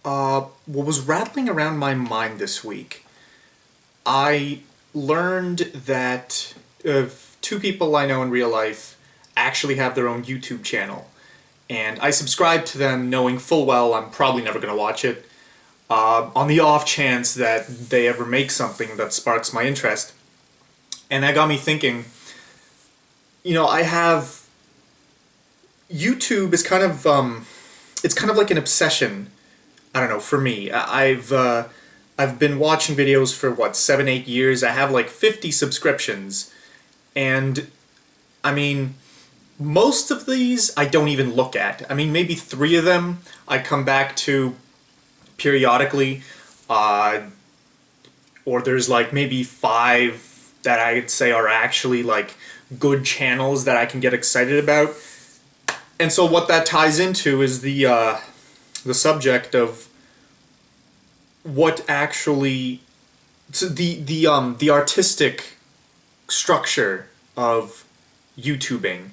What was rattling around my mind this week, I learned that two people I know in real life actually have their own YouTube channel. And I subscribe to them knowing full well I'm probably never going to watch it, on the off chance that they ever make something that sparks my interest. And that got me thinking, I have... YouTube is it's kind of like an obsession. I don't know, for me. I've been watching videos for, 7, 8 years. I have like 50 subscriptions. And, I mean, most of these I don't even look at. I mean, maybe 3 of them I come back to periodically. Or there's like maybe 5 that I'd say are actually like good channels that I can get excited about. And so what that ties into is the subject of what actually the artistic structure of YouTubing,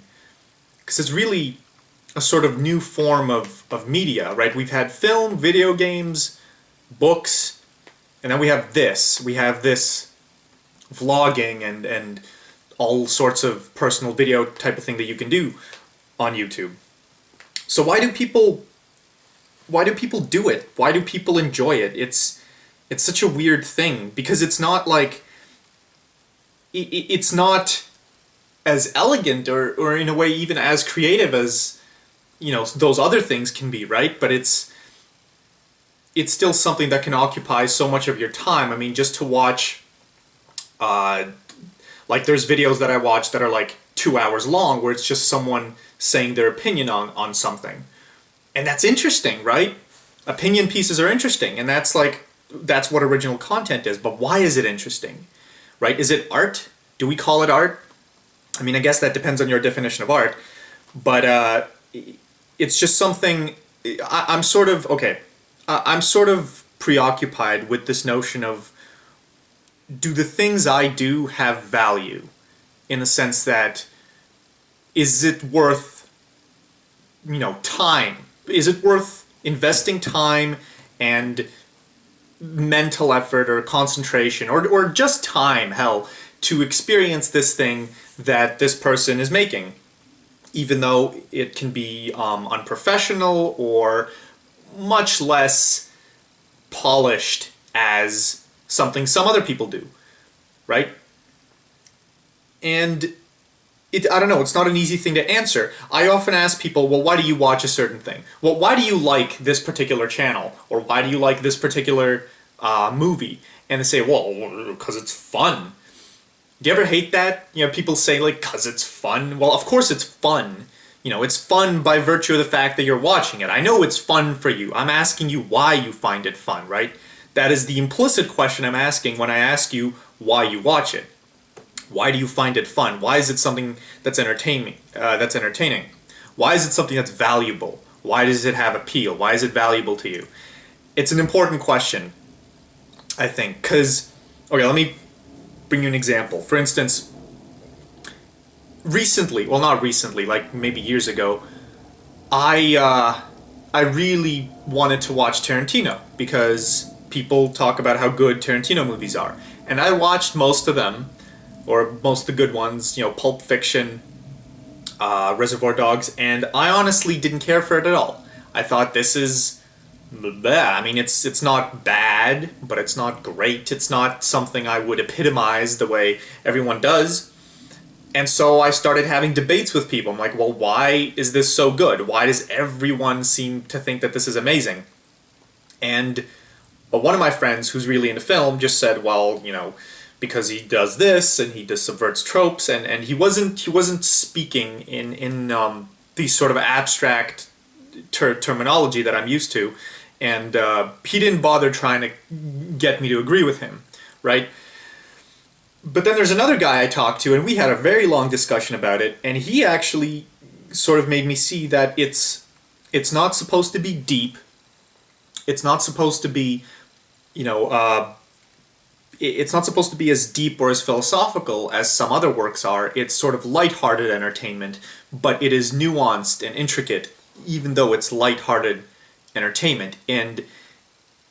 because it's really a sort of new form of media, right? We've had film, video games, books, and then we have this. We have this vlogging and all sorts of personal video type of thing that you can do on YouTube. So why do people do it? Why do people enjoy it? It's such a weird thing, because it's not like it's not as elegant or in a way even as creative as those other things can be, right? But it's still something that can occupy so much of your time. I mean, just to watch like there's videos that I watch that are like 2 hours long where it's just someone saying their opinion on something. And that's interesting, right? Opinion pieces are interesting, and that's what original content is. But why is it interesting, right? Is it art? Do we call it art? I mean, I guess that depends on your definition of art. But it's just something... I'm sort of preoccupied with this notion of, do the things I do have value? In the sense that, is it worth, time? Is it worth investing time and mental effort or concentration or just time, hell, to experience this thing that this person is making? Even though it can be unprofessional or much less polished as something some other people do, right? And I don't know, it's not an easy thing to answer. I often ask people, well, why do you watch a certain thing? Well, why do you like this particular channel? Or why do you like this particular movie? And they say, well, because it's fun. Do you ever hate that? People say, like, because it's fun. Well, of course it's fun. It's fun by virtue of the fact that you're watching it. I know it's fun for you. I'm asking you why you find it fun, right? That is the implicit question I'm asking when I ask you why you watch it. Why do you find it fun? Why is it something that's entertaining? Why is it something that's valuable? Why does it have appeal? Why is it valuable to you? It's an important question, I think, because... Okay, let me bring you an example. For instance, recently, well, not recently, like maybe years ago, I really wanted to watch Tarantino, because people talk about how good Tarantino movies are. And I watched most of them, or most of the good ones, Pulp Fiction, Reservoir Dogs, and I honestly didn't care for it at all. I thought, this is bleh. I mean, it's not bad, but it's not great. It's not something I would epitomize the way everyone does. And so I started having debates with people. I'm like, well, why is this so good? Why does everyone seem to think that this is amazing? And one of my friends who's really into film just said, well, because he does this and he just subverts tropes, and he wasn't speaking in these sort of abstract terminology that I'm used to, and he didn't bother trying to get me to agree with him, right? But then there's another guy I talked to, and we had a very long discussion about it, and he actually sort of made me see that it's not supposed to be deep. It's not supposed to be, it's not supposed to be as deep or as philosophical as some other works are. It's sort of lighthearted entertainment, but it is nuanced and intricate, even though it's lighthearted entertainment. And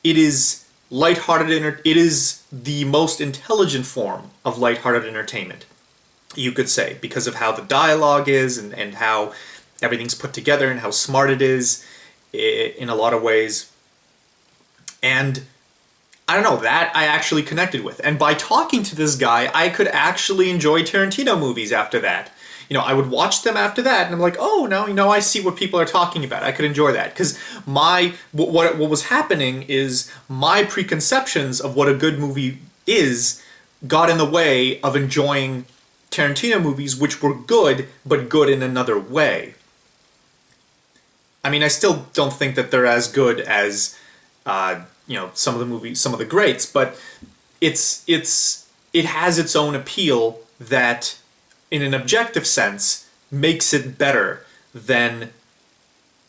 it is lighthearted. It is the most intelligent form of lighthearted entertainment, you could say, because of how the dialogue is and how everything's put together and how smart it is in a lot of ways. And I don't know, that I actually connected with. And by talking to this guy, I could actually enjoy Tarantino movies after that. I would watch them after that, and I'm like, oh, now I see what people are talking about. I could enjoy that. Because what was happening is my preconceptions of what a good movie is got in the way of enjoying Tarantino movies, which were good, but good in another way. I mean, I still don't think that they're as good as some of the movies, some of the greats, but it has its own appeal that, in an objective sense, makes it better than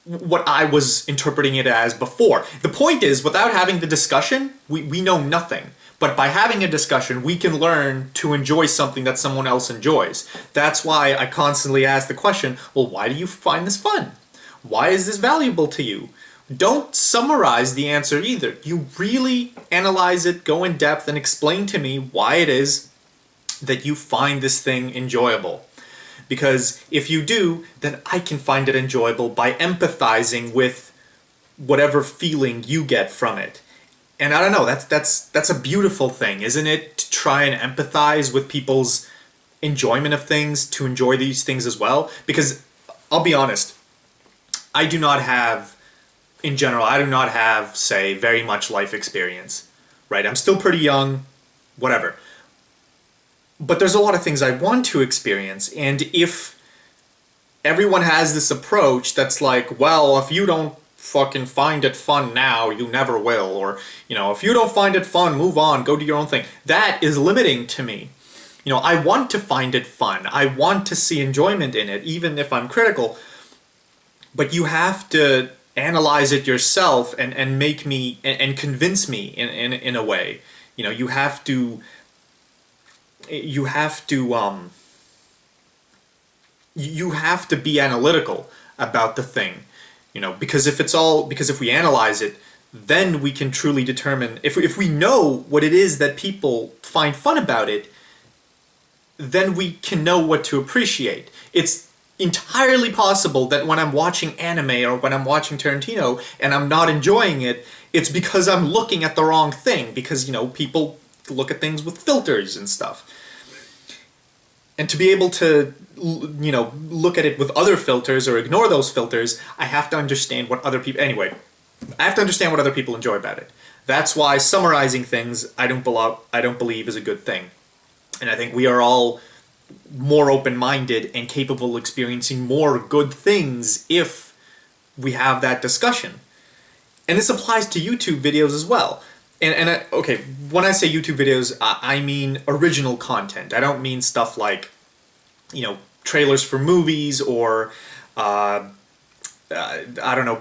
what I was interpreting it as before. The point is, without having the discussion, we know nothing. But by having a discussion, we can learn to enjoy something that someone else enjoys. That's why I constantly ask the question, well, why do you find this fun? Why is this valuable to you? Don't summarize the answer either. You really analyze it, go in depth, and explain to me why it is that you find this thing enjoyable. Because if you do, then I can find it enjoyable by empathizing with whatever feeling you get from it. And I don't know, that's a beautiful thing, isn't it? To try and empathize with people's enjoyment of things, to enjoy these things as well. Because, I'll be honest, I do not have, say, very much life experience. Right? I'm still pretty young, whatever. But there's a lot of things I want to experience, and if everyone has this approach that's like, well, if you don't fucking find it fun now, you never will, or, if you don't find it fun, move on, go do your own thing. That is limiting to me. I want to find it fun. I want to see enjoyment in it, even if I'm critical. But you have to analyze it yourself and make me, and convince me in a way. You have to be analytical about the thing. Because if we analyze it, then we can truly determine, if we know what it is that people find fun about it, then we can know what to appreciate. It's entirely possible that when I'm watching anime or when I'm watching Tarantino and I'm not enjoying it, it's because I'm looking at the wrong thing, because, people look at things with filters and stuff. And to be able to, look at it with other filters or ignore those filters, I have to understand what other people... Anyway, I have to understand what other people enjoy about it. That's why summarizing things, I don't believe is a good thing. And I think we are all more open-minded and capable of experiencing more good things if we have that discussion. And this applies to YouTube videos as well. Okay, when I say YouTube videos, I mean original content. I don't mean stuff like, trailers for movies or, I don't know,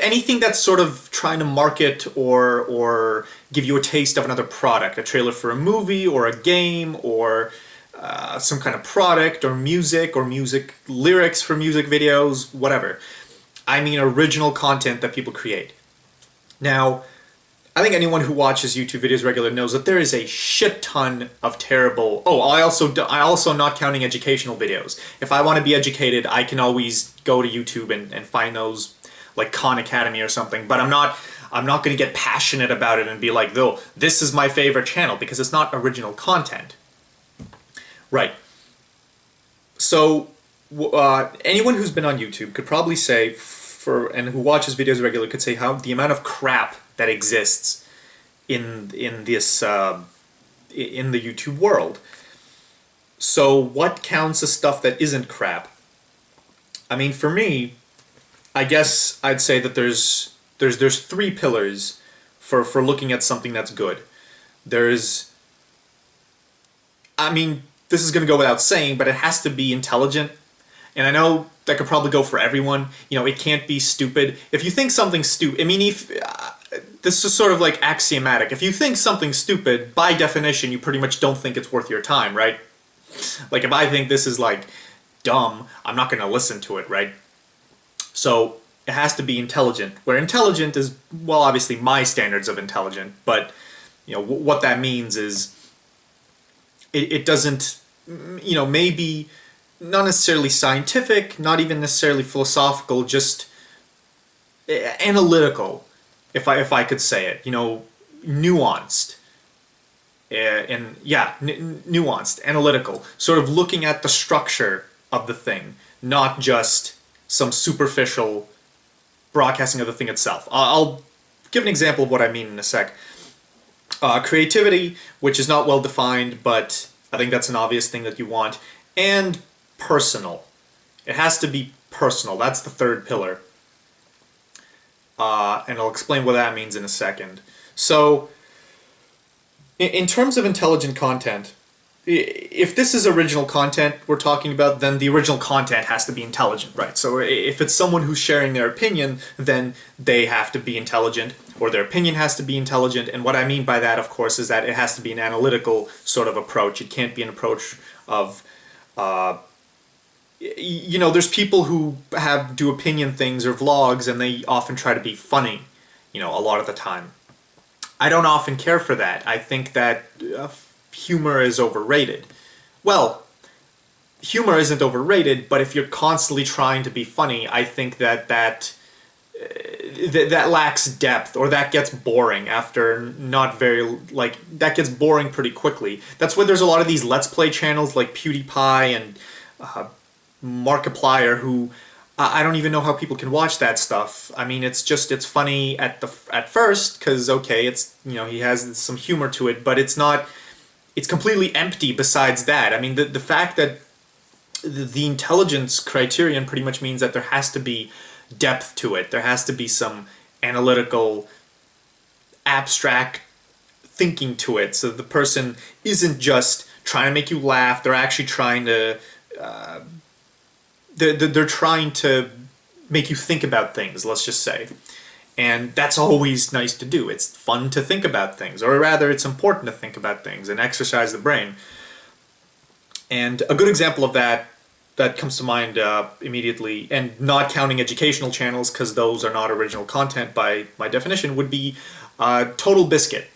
anything that's sort of trying to market or give you a taste of another product. A trailer for a movie or a game or some kind of product or music lyrics for music videos, whatever. I mean original content that people create. Now, I think anyone who watches YouTube videos regularly knows that there is a shit ton of terrible... Oh, I also not counting educational videos. If I want to be educated, I can always go to YouTube and find those, like Khan Academy or something. But I'm not going to get passionate about it and be like, though, this is my favorite channel, because it's not original content. Right. So, anyone who's been on YouTube could probably say, and who watches videos regularly, could say how the amount of crap that exists in the YouTube world. So what counts as stuff that isn't crap? I mean, for me, I guess I'd say that there's three pillars for looking at something that's good. There's, I mean, this is going to go without saying, but it has to be intelligent. And I know that could probably go for everyone. It can't be stupid. If you think something's stupid, I mean, this is sort of like axiomatic. If you think something's stupid, by definition, you pretty much don't think it's worth your time, right? Like, if I think this is, like, dumb, I'm not going to listen to it, right? So, It has to be intelligent. Where intelligent is, well, obviously my standards of intelligent, but what that means is it doesn't, maybe not necessarily scientific, not even necessarily philosophical, just analytical, if I could say it. Nuanced. And yeah, nuanced, analytical, sort of looking at the structure of the thing, not just some superficial broadcasting of the thing itself. I'll give an example of what I mean in a sec. Creativity, which is not well defined, but I think that's an obvious thing that you want, and personal. It has to be personal. That's the third pillar. And I'll explain what that means in a second. So, in terms of intelligent content, if this is original content we're talking about, then the original content has to be intelligent, right? So if it's someone who's sharing their opinion, then they have to be intelligent, or their opinion has to be intelligent. And what I mean by that, of course, is that it has to be an analytical sort of approach. It can't be an approach of, there's people who do opinion things or vlogs, and they often try to be funny, a lot of the time. I don't often care for that. I think that humor is overrated. Well, humor isn't overrated, but if you're constantly trying to be funny, I think that lacks depth, or that gets boring after that gets boring pretty quickly. That's why there's a lot of these Let's Play channels like PewDiePie and Markiplier who I don't even know how people can watch that stuff. I mean, it's funny at first because okay, it's he has some humor to it, but it's completely empty besides that. I mean, the fact that the intelligence criterion pretty much means that there has to be depth to it. There has to be some analytical, abstract thinking to it. So the person isn't just trying to make you laugh. They're actually trying to they're trying to make you think about things, let's just say. And that's always nice to do. It's fun to think about things, or rather it's important to think about things and exercise the brain. And a good example of that comes to mind immediately, and not counting educational channels because those are not original content by my definition, would be Total Biscuit.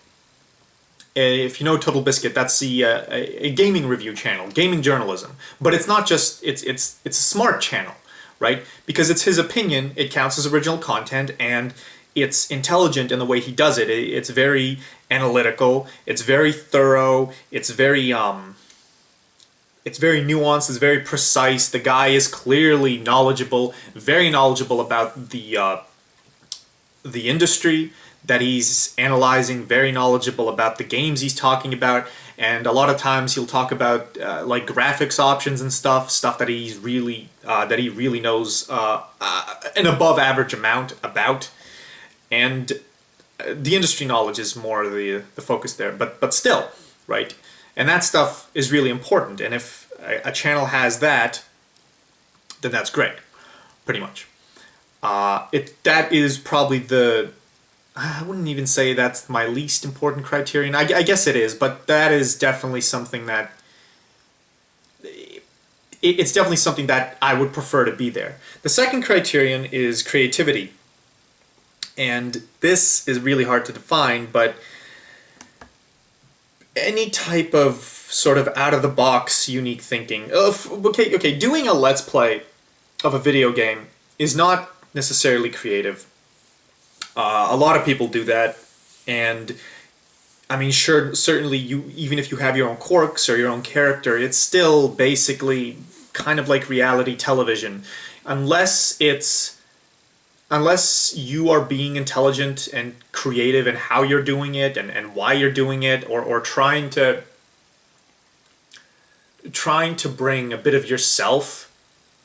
If you know Total Biscuit, that's a gaming review channel, gaming journalism. But it's not just, it's a smart channel, right? Because it's his opinion, it counts as original content, and it's intelligent in the way he does it. It's very analytical, it's very thorough, it's very nuanced, it's very precise. The guy is clearly knowledgeable, very knowledgeable about the industry that he's analyzing, very knowledgeable about the games he's talking about, and a lot of times he'll talk about like graphics options and stuff that he really knows an above average amount about, and the industry knowledge is more the focus there, but still, right? And that stuff is really important, and if a channel has that, then that's great, pretty much. That is probably I wouldn't even say that's my least important criterion. I guess it is, but that is definitely something that it's definitely something that I would prefer to be there. The second criterion is creativity, and this is really hard to define, but any type of sort of out-of-the-box unique thinking. Okay, doing a Let's Play of a video game is not necessarily creative. A lot of people do that, and I mean, certainly even if you have your own quirks or your own character, it's still basically kind of like reality television, unless you are being intelligent and creative in how you're doing it and why you're doing it, or trying to bring a bit of yourself,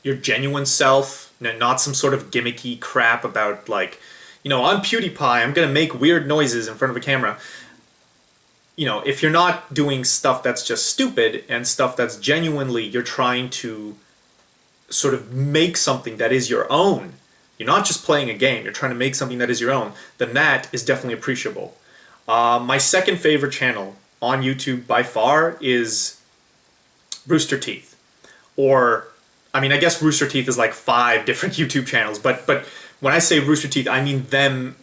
your genuine self, not some sort of gimmicky crap about like, I'm PewDiePie, I'm gonna make weird noises in front of a camera. If you're not doing stuff that's just stupid and stuff that's genuinely, you're trying to sort of make something that is your own, you're not just playing a game, you're trying to make something that is your own, then that is definitely appreciable. My second favorite channel on YouTube by far is Roosterteeth. Or, I mean, I guess Roosterteeth is like 5 different YouTube channels, but when I say Rooster Teeth, I mean them,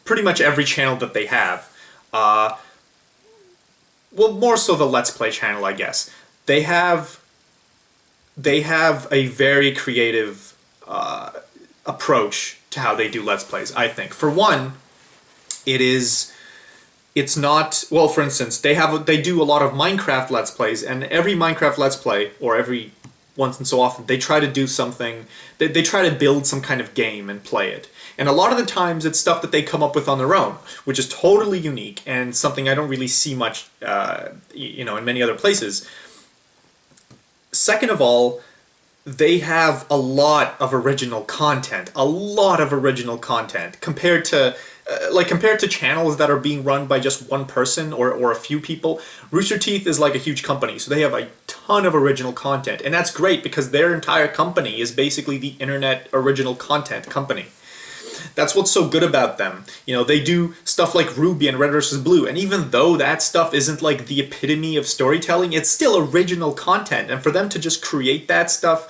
pretty much every channel that they have. Well, more so the Let's Play channel, I guess. They have a very creative approach to how they do Let's Plays, I think. For one, it's not, well, for instance, they do a lot of Minecraft Let's Plays, and every Minecraft Let's Play, or every once and so often, they try to do something, they try to build some kind of game and play it. And a lot of the times it's stuff that they come up with on their own, which is totally unique and something I don't really see much, in many other places. Second of all, they have a lot of original content, compared to channels that are being run by just one person or a few people. Rooster Teeth is like a huge company, so they have a ton of original content, and that's great because their entire company is basically the internet original content company. That's what's so good about them. They do stuff like Ruby and Red vs. Blue, and even though that stuff isn't like the epitome of storytelling, it's still original content, and for them to just create that stuff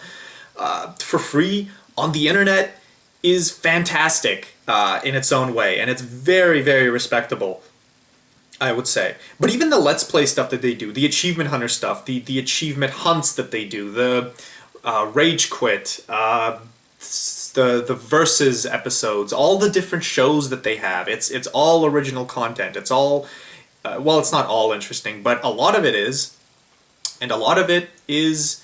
for free on the internet is fantastic in its own way, and it's very, very respectable, I would say. But even the Let's Play stuff that they do, the Achievement Hunter stuff, the achievement hunts that they do, the Rage Quit, the Versus episodes, all the different shows that they have, it's all original content. It's all, well, it's not all interesting, but a lot of it is, and a lot of it is,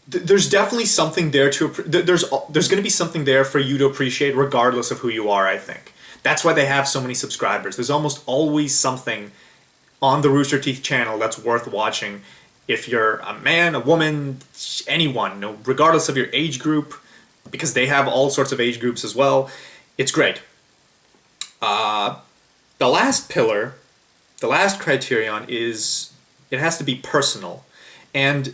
there's definitely something there there's going to be something there for you to appreciate regardless of who you are, I think. That's why they have so many subscribers. There's almost always something on the Rooster Teeth channel that's worth watching if you're a man, a woman, anyone, regardless of your age group, because they have all sorts of age groups as well. It's great. The last pillar, the last criterion is it has to be personal. And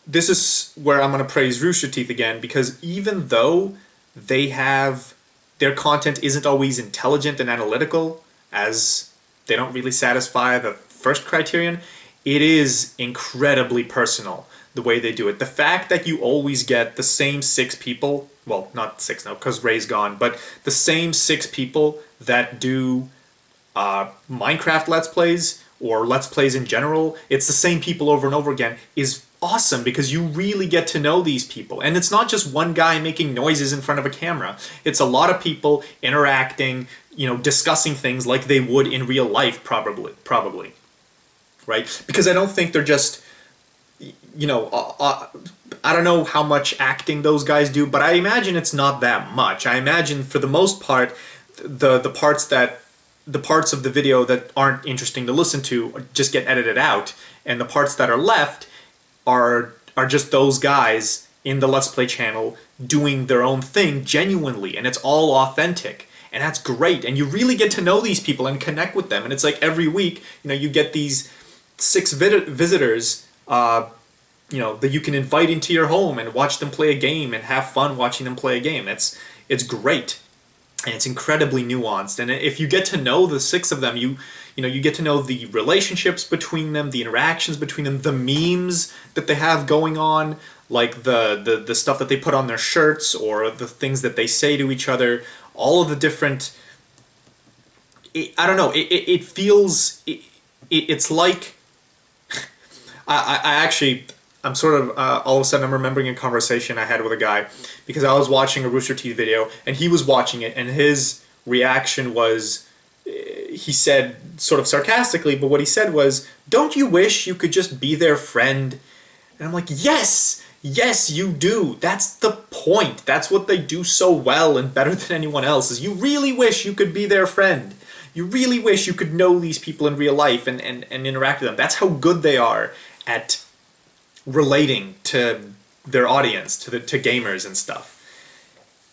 this is where I'm going to praise Rooster Teeth again, because even though their content isn't always intelligent and analytical, as they don't really satisfy the first criterion, it is incredibly personal, the way they do it. The fact that you always get the same 6 people, well, not 6 now, because Ray's gone, but the same 6 people that do Minecraft Let's Plays, or Let's Plays in general, it's the same people over and over again, is awesome, because you really get to know these people. And it's not just one guy making noises in front of a camera. It's a lot of people interacting, discussing things like they would in real life, probably. Right? Because I don't think they're just, I don't know how much acting those guys do, but I imagine it's not that much. I imagine for the most part, the parts of the video that aren't interesting to listen to just get edited out, and the parts that are left are just those guys in the Let's Play channel doing their own thing genuinely, and it's all authentic, and that's great, and you really get to know these people and connect with them. And it's like every week, you get these 6 visitors that you can invite into your home and watch them play a game and have fun watching them play a game. It's great, and it's incredibly nuanced. And if you get to know the 6 of them, you get to know the relationships between them, the interactions between them, the memes that they have going on, like the stuff that they put on their shirts, or the things that they say to each other, all of the different, I don't know, it feels, it's like, I'm sort of, all of a sudden I'm remembering a conversation I had with a guy, because I was watching a Rooster Teeth video, and he was watching it, and his reaction was, he said, sort of sarcastically, but what he said was, "Don't you wish you could just be their friend?" And I'm like, yes, you do. That's the point. That's what they do so well and better than anyone else, is you really wish you could be their friend. You really wish you could know these people in real life and interact with them. That's how good they are at relating to their audience, to gamers and stuff.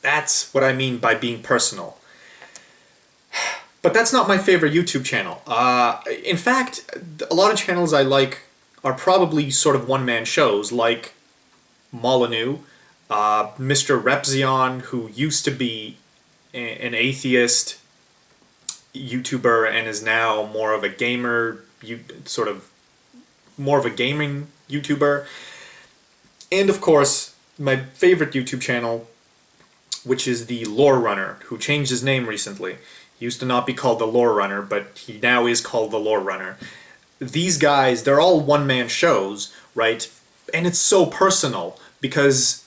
That's what I mean by being personal. But that's not my favorite YouTube channel. In fact, a lot of channels I like are probably sort of one-man shows, like Molyneux, Mr. Repzion, who used to be an atheist YouTuber and is now more of a gamer, more of a gaming YouTuber. And of course, my favorite YouTube channel which is the Lorerunner, who changed his name recently. He used to not be called the Lorerunner, but he now is called the Lorerunner. These guys, they're all one-man shows, right? And it's so personal because,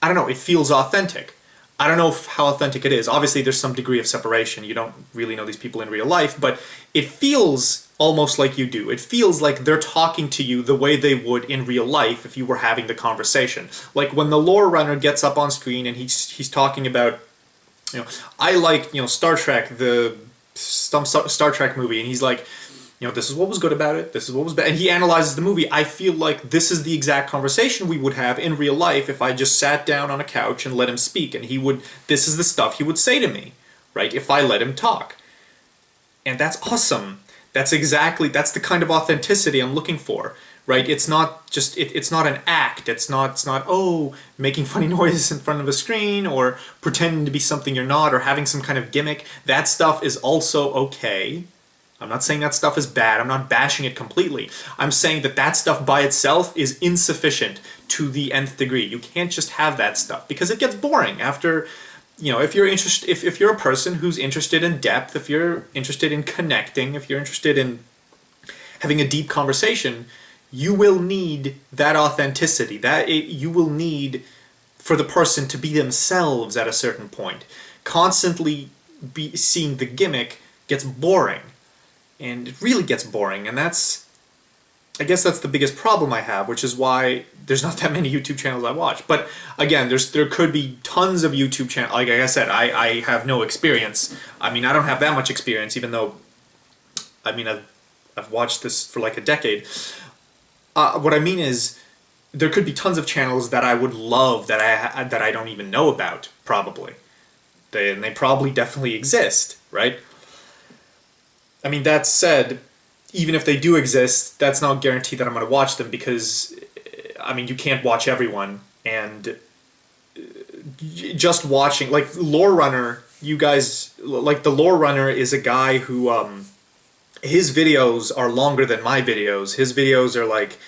I don't know, it feels authentic. I don't know how authentic it is. Obviously, there's some degree of separation. You don't really know these people in real life, but it feels almost like you do. It feels like they're talking to you the way they would in real life if you were having the conversation. Like when the Lorerunner gets up on screen and he's talking about, I like, Star Trek, some Star Trek movie, and he's like, this is what was good about it, this is what was bad, and he analyzes the movie. I feel like this is the exact conversation we would have in real life if I just sat down on a couch and let him speak, and this is the stuff he would say to me, right, if I let him talk. And that's awesome. That's the kind of authenticity I'm looking for, right? It's not just, it's not an act, it's not, making funny noises in front of a screen, or pretending to be something you're not, or having some kind of gimmick. That stuff is also okay. I'm not saying that stuff is bad. I'm not bashing it completely. I'm saying that stuff by itself is insufficient to the nth degree. You can't just have that stuff because it gets boring after, if you're interested, if you're a person who's interested in depth, if you're interested in connecting, if you're interested in having a deep conversation, you will need that authenticity. You will need for the person to be themselves at a certain point. Constantly seeing the gimmick gets boring. And it really gets boring, and I guess that's the biggest problem I have, which is why there's not that many YouTube channels I watch. But again, there could be tons of YouTube channels. Like I said, I have no experience. I mean, I don't have that much experience, even though, I've watched this for like a decade. What I mean is, there could be tons of channels that I would love that I don't even know about, probably. They probably definitely exist, right? I mean, that said, even if they do exist, that's not guaranteed that I'm going to watch them because, you can't watch everyone. And just watching, like, Lorerunner, you guys, like, the Lorerunner is a guy who, his videos are longer than my videos. His videos are, like,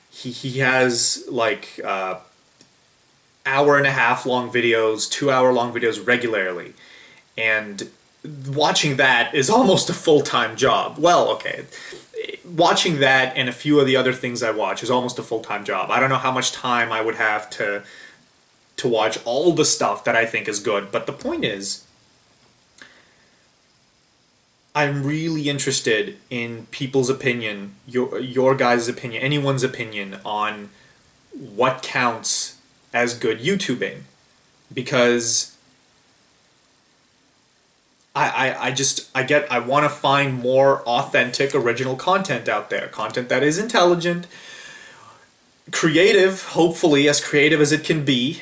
he has, like, hour-and-a-half long videos, 2-hour-long videos regularly. And watching that is almost a full-time job. Well, okay. Watching that and a few of the other things I watch is almost a full-time job. I don't know how much time I would have to watch all the stuff that I think is good, but the point is, I'm really interested in people's opinion, your guys' opinion, anyone's opinion on what counts as good YouTubing. Because I want to find more authentic, original content out there. Content that is intelligent, creative, hopefully as creative as it can be,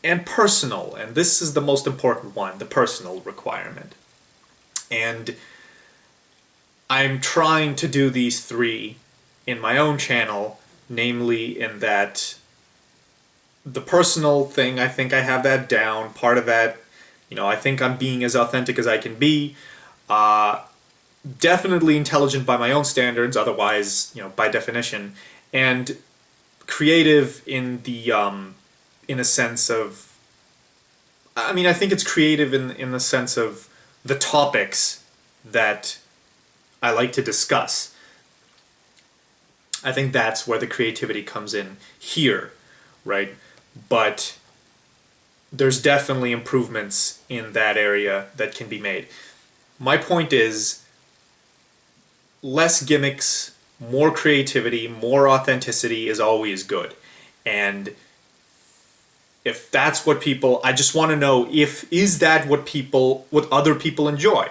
and personal. And this is the most important one, the personal requirement. And I'm trying to do these three in my own channel, namely in that the personal thing, I think I have that down. Part of that, I think I'm being as authentic as I can be. Definitely intelligent by my own standards, otherwise, by definition. And creative in the, in a sense of, I think it's creative in the sense of the topics that I like to discuss. I think that's where the creativity comes in here, right? But there's definitely improvements in that area that can be made. My point is, less gimmicks, more creativity, more authenticity is always good. And if that's what people, I just want to know is that what other people enjoy?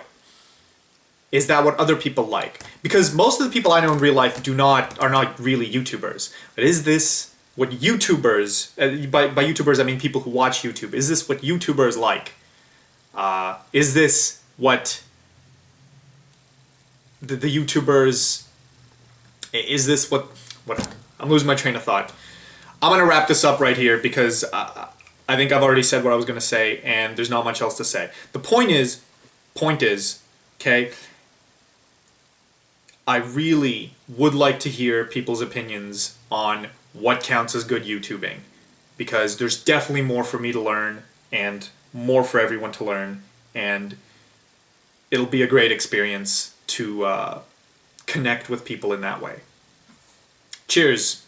Is that what other people like? Because most of the people I know in real life are not really YouTubers. But is this what YouTubers, by YouTubers I mean people who watch YouTube, is this what YouTubers like? Is this what the YouTubers, is this what, I'm losing my train of thought. I'm going to wrap this up right here because I think I've already said what I was going to say and there's not much else to say. The point is, okay, I really would like to hear people's opinions on what counts as good YouTubing, because there's definitely more for me to learn, and more for everyone to learn, and it'll be a great experience to connect with people in that way. Cheers.